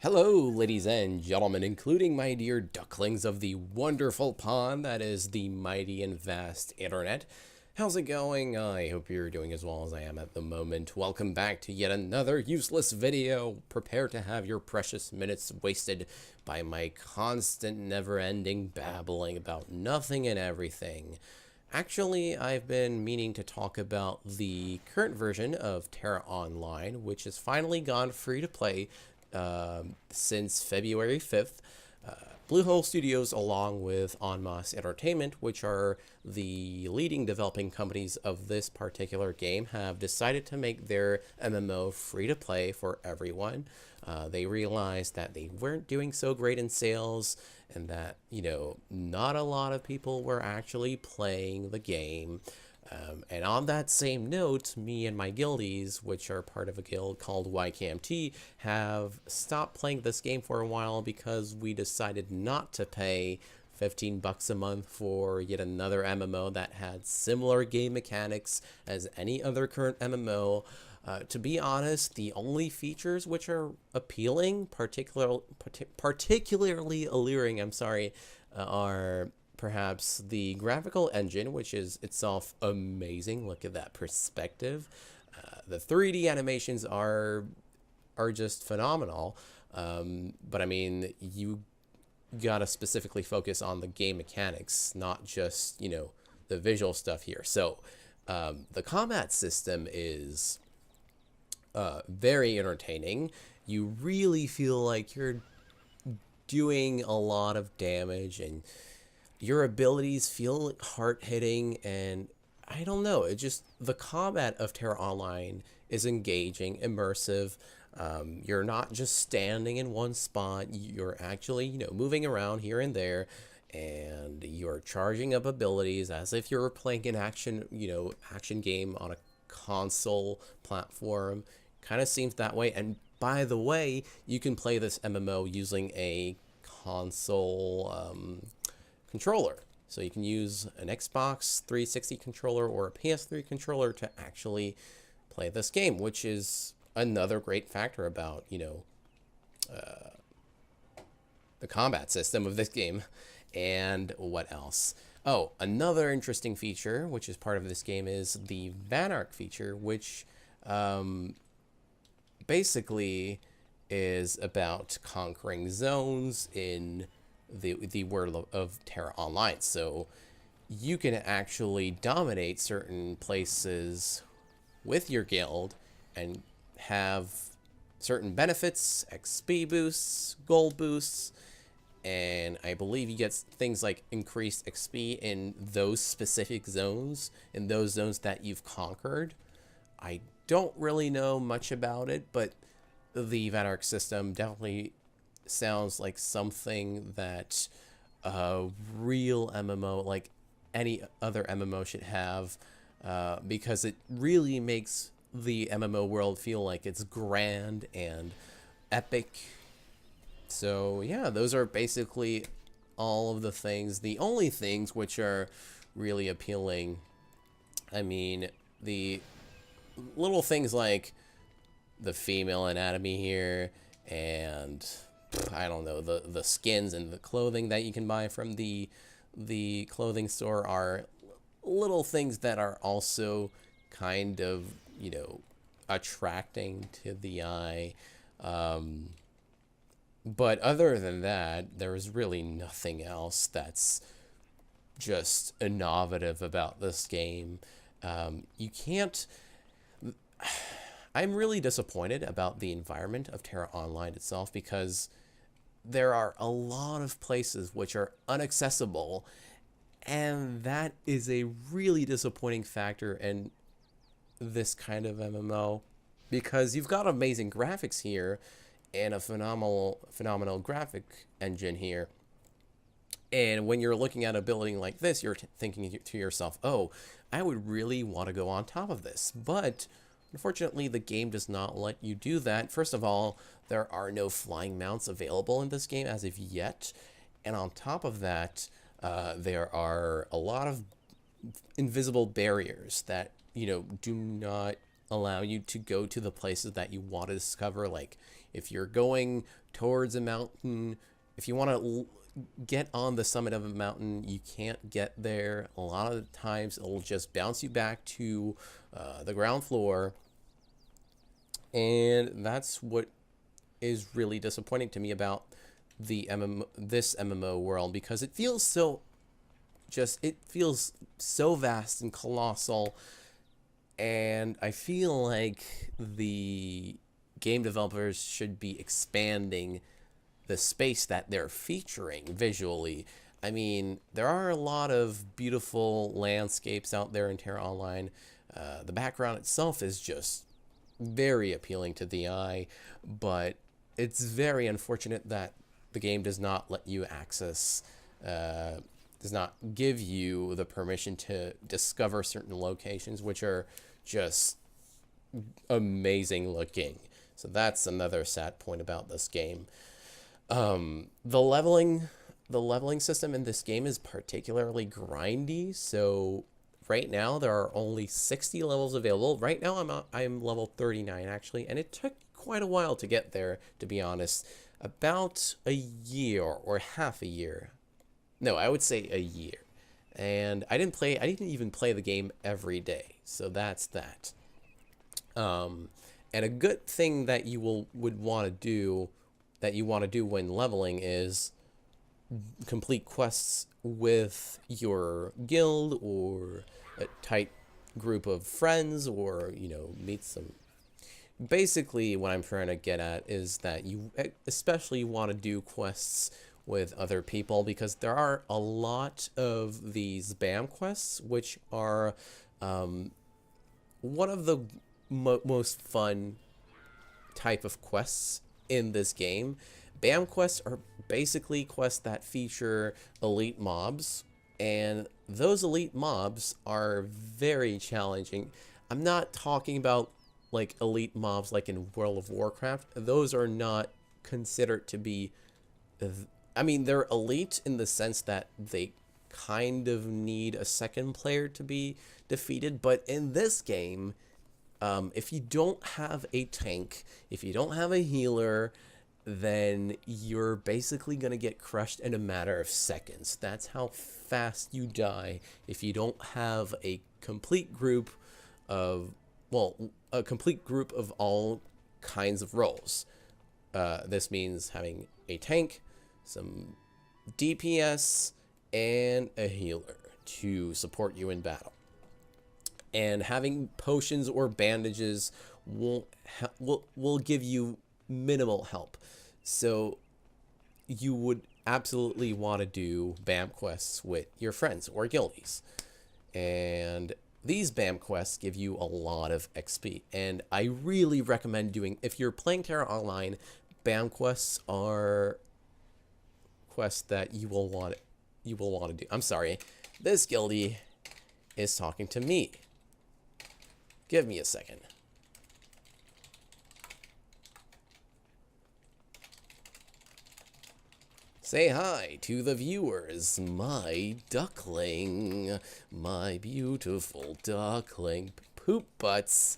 Hello, ladies and gentlemen, including my dear ducklings of the wonderful pond that is the mighty and vast internet. How's it going? I hope you're doing as well as I am at the moment. Welcome back to yet another useless video. Prepare to have your precious minutes wasted by my constant, never-ending babbling about nothing and everything. Actually, I've been meaning to talk about the current version of Tera Online, which has finally gone free to play since February 5th. Bluehole Studios, along with En Masse Entertainment, which are the leading developing companies of this particular game, have decided to make their MMO free to play for everyone. They realized that they weren't doing so great in sales and that, not a lot of people were actually playing the game. And on that same note, me and my guildies, which are part of a guild called YKMT, have stopped playing this game for a while because we decided not to pay 15 bucks a month for yet another MMO that had similar game mechanics as any other current MMO. To be honest, the only features which are appealing, particularly alluring, are perhaps the graphical engine, which is itself amazing. Look at that perspective. The 3D animations are just phenomenal. But I mean, you gotta specifically focus on the game mechanics, not just, the visual stuff here. So the combat system is very entertaining. You really feel like you're doing a lot of damage, and your abilities feel hard-hitting, and I don't know, the combat of Tera Online is engaging, immersive. You're not just standing in one spot, you're actually, moving around here and there, and you're charging up abilities as if you're playing an action game on a console platform. Kind of seems that way. And by the way, you can play this MMO using a console controller. So you can use an Xbox 360 controller or a PS3 controller to actually play this game, which is another great factor about, the combat system of this game. And what else? Oh, another interesting feature, which is part of this game, is the Vanarch feature, which basically is about conquering zones in the world of Tera Online. So you can actually dominate certain places with your guild and have certain benefits, XP boosts, gold boosts, and I believe you get things like increased XP in those specific zones, in those zones that you've conquered. I don't really know much about it, but the Vanarch system definitely sounds like something that a real MMO, like any other MMO, should have, because it really makes the MMO world feel like it's grand and epic. So yeah, those are basically all of the things. The only things which are really appealing, I mean, the little things like the female anatomy here, and I don't know, the skins and the clothing that you can buy from the clothing store are little things that are also kind of, attracting to the eye. But other than that, there's really nothing else that's just innovative about this game. You can't... I'm really disappointed about the environment of Tera Online itself, because there are a lot of places which are inaccessible, and that is a really disappointing factor in this kind of MMO, because you've got amazing graphics here and a phenomenal graphic engine here. And when you're looking at a building like this, you're thinking to yourself, oh, I would really want to go on top of this. But unfortunately, the game does not let you do that. First of all, there are no flying mounts available in this game as of yet. And on top of that, there are a lot of invisible barriers that, do not allow you to go to the places that you want to discover. Like if you're going towards a mountain, if you want to get on the summit of a mountain, you can't get there. A lot of the times it'll just bounce you back to the ground floor, and that's what is really disappointing to me about this MMO world, because it feels so vast and colossal, and I feel like the game developers should be expanding the space that they're featuring visually. I mean, there are a lot of beautiful landscapes out there in Tera Online. The background itself is just very appealing to the eye, but it's very unfortunate that the game does not let you access, does not give you the permission to discover certain locations, which are just amazing looking. So that's another sad point about this game. The leveling system in this game is particularly grindy. So right now there are only 60 levels available. Right now I'm level 39 actually, and it took quite a while to get there, to be honest. About a year or half a year. No, I would say a year. And I didn't even play the game every day. So that's that. And a good thing that you would want to do, when leveling, is complete quests with your guild or a tight group of friends, or, you know, meet some. Basically, what I'm trying to get at is that you especially want to do quests with other people, because there are a lot of these BAM quests, which are one of the most fun type of quests in this game. BAM quests are basically quests that feature elite mobs, and those elite mobs are very challenging. I'm not talking about like elite mobs like in World of Warcraft. Those are not considered to be, I mean, they're elite in the sense that they kind of need a second player to be defeated, but in this game, if you don't have a tank, if you don't have a healer, then you're basically going to get crushed in a matter of seconds. That's how fast you die if you don't have a complete group of, a complete group of all kinds of roles. This means having a tank, some DPS, and a healer to support you in battle. And having potions or bandages will give you minimal help. So you would absolutely want to do BAM quests with your friends or guildies. And these BAM quests give you a lot of XP. And I really recommend doing, if you're playing Tera Online, BAM quests are quests that you will want to do. I'm sorry, this guildie is talking to me. Give me a second. Say hi to the viewers, my duckling, my beautiful duckling, poop butts.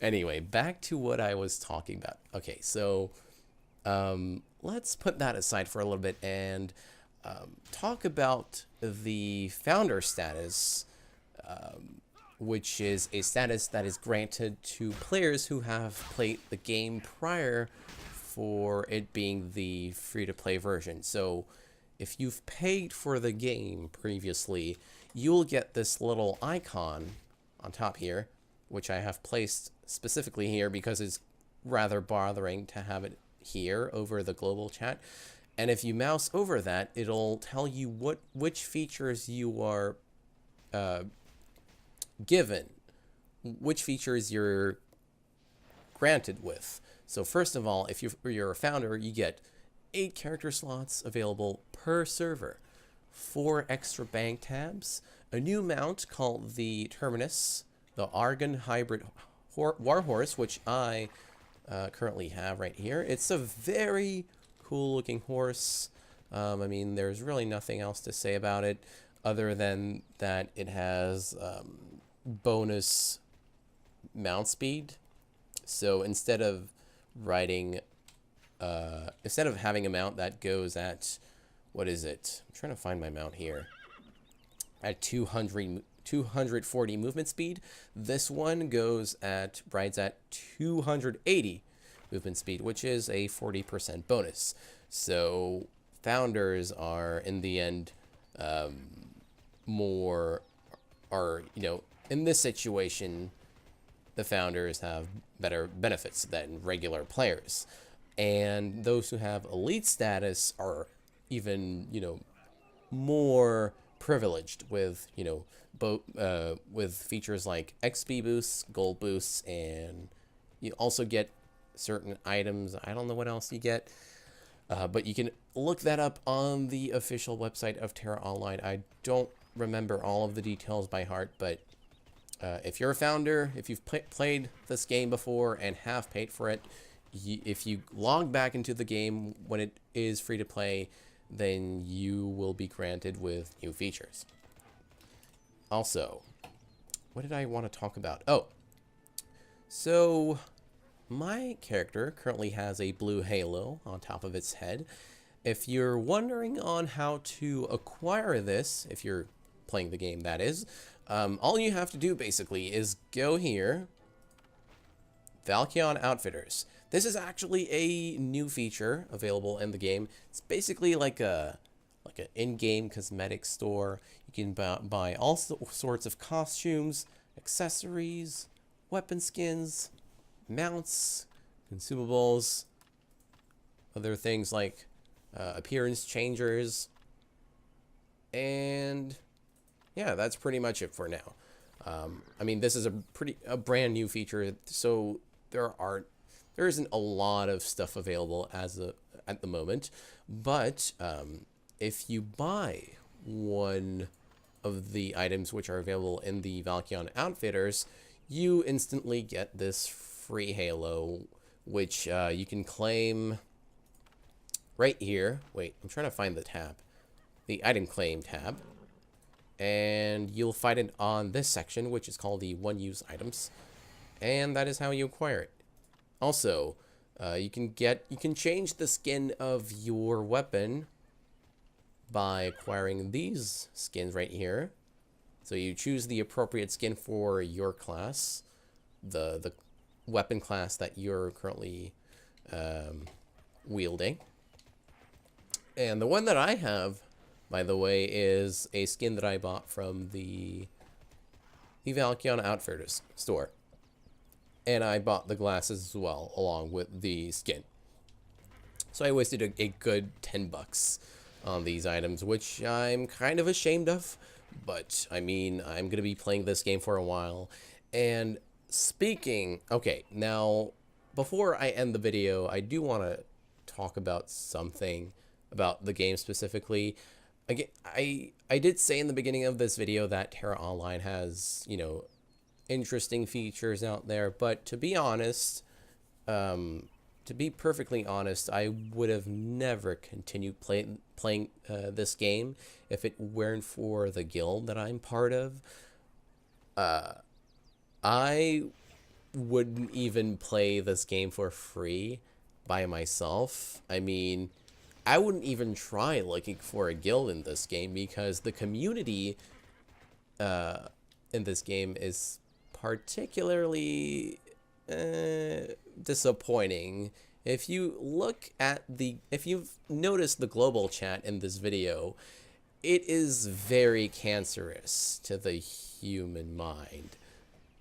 Anyway, back to what I was talking about. Okay, so let's put that aside for a little bit and talk about the founder status, which is a status that is granted to players who have played the game prior for it being the free-to-play version. So if you've paid for the game previously, you'll get this little icon on top here, which I have placed specifically here because it's rather bothering to have it here over the global chat. And if you mouse over that, it'll tell you which features you are given, which features you're granted with. So first of all, if you're a founder, you get 8 character slots available per server, 4 extra bank tabs, a new mount called the Terminus, the Argon Hybrid Warhorse, which I currently have right here. It's a very cool looking horse. I mean, there's really nothing else to say about it other than that it has bonus mount speed. So instead of having a mount that goes at, what is it? I'm trying to find my mount here. At 240 movement speed, this one rides at 280 movement speed, which is a 40% bonus. So founders are, in the end, in this situation, the founders have better benefits than regular players. And those who have elite status are even, more privileged with, with features like XP boosts, gold boosts, and you also get certain items. I don't know what else you get, but you can look that up on the official website of Tera Online. I don't remember all of the details by heart, but if you're a founder, if you've played this game before and have paid for it, if you log back into the game when it is free to play, then you will be granted with new features. Also, what did I want to talk about? Oh, so my character currently has a blue halo on top of its head. If you're wondering on how to acquire this, if you're playing the game, that is, all you have to do basically is go here, Valkion Outfitters. This is actually a new feature available in the game. It's basically like an in-game cosmetic store. You can buy all sorts of costumes, accessories, weapon skins, mounts, consumables, other things like appearance changers, and yeah, that's pretty much it for now. I mean, this is a brand new feature, so there isn't a lot of stuff available at the moment. But if you buy one of the items which are available in the Valkion Outfitters, you instantly get this free halo, which you can claim right here. Wait, I'm trying to find the tab. The item claim tab. And you'll find it on this section, which is called the one-use items. And that is how you acquire it. Also, you can change the skin of your weapon by acquiring these skins right here. So you choose the appropriate skin for your class, the weapon class that you're currently wielding. And the one that I have, by the way, is a skin that I bought from the Valkion Outfitters store. And I bought the glasses as well, along with the skin. So I wasted a good $10 on these items, which I'm kind of ashamed of. But, I mean, I'm going to be playing this game for a while. And okay, now, before I end the video, I do want to talk about something about the game specifically. Again, I did say in the beginning of this video that Tera Online has, interesting features out there, but to be honest, to be perfectly honest, I would have never continued playing this game if it weren't for the guild that I'm part of. I wouldn't even play this game for free by myself. I mean, I wouldn't even try looking for a guild in this game because the community in this game is particularly disappointing. If you've noticed the global chat in this video, it is very cancerous to the human mind.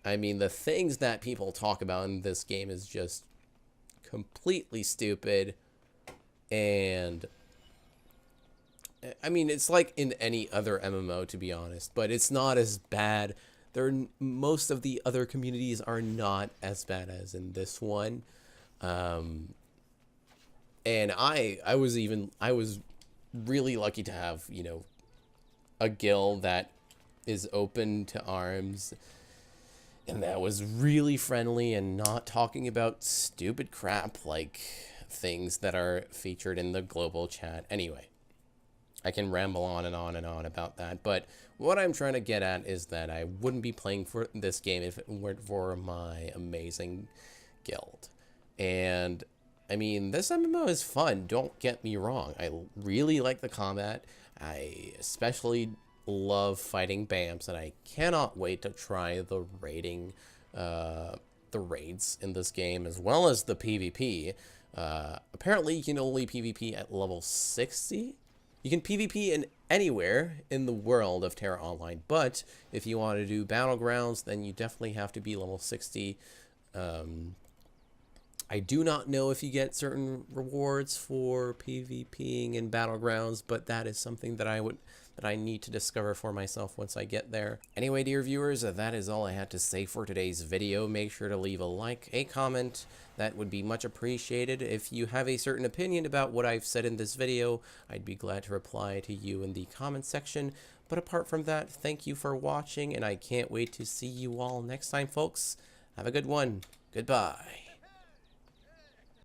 I mean, the things that people talk about in this game is just completely stupid. And I mean, it's like in any other MMO, to be honest, but it's not as bad. Most of the other communities are not as bad as in this one. And I was really lucky to have, a guild that is open to arms and that was really friendly and not talking about stupid crap like things that are featured in the global chat. Anyway, I can ramble on and on and on about that, but what I'm trying to get at is that I wouldn't be playing for this game if it weren't for my amazing guild. And I mean, this MMO is fun, don't get me wrong. I really like the combat. I especially love fighting BAMs, and I cannot wait to try the raids in this game, as well as the PvP. Apparently you can only PvP at level 60. You can PvP in anywhere in the world of Tera Online, but if you want to do Battlegrounds, then you definitely have to be level 60. I do not know if you get certain rewards for PvPing in Battlegrounds, but that is something that I need to discover for myself once I get there. Anyway, dear viewers, that is all I had to say for today's video. Make sure to leave a like, a comment. That would be much appreciated. If you have a certain opinion about what I've said in this video, I'd be glad to reply to you in the comment section. But apart from that, thank you for watching, and I can't wait to see you all next time, folks. Have a good one. Goodbye.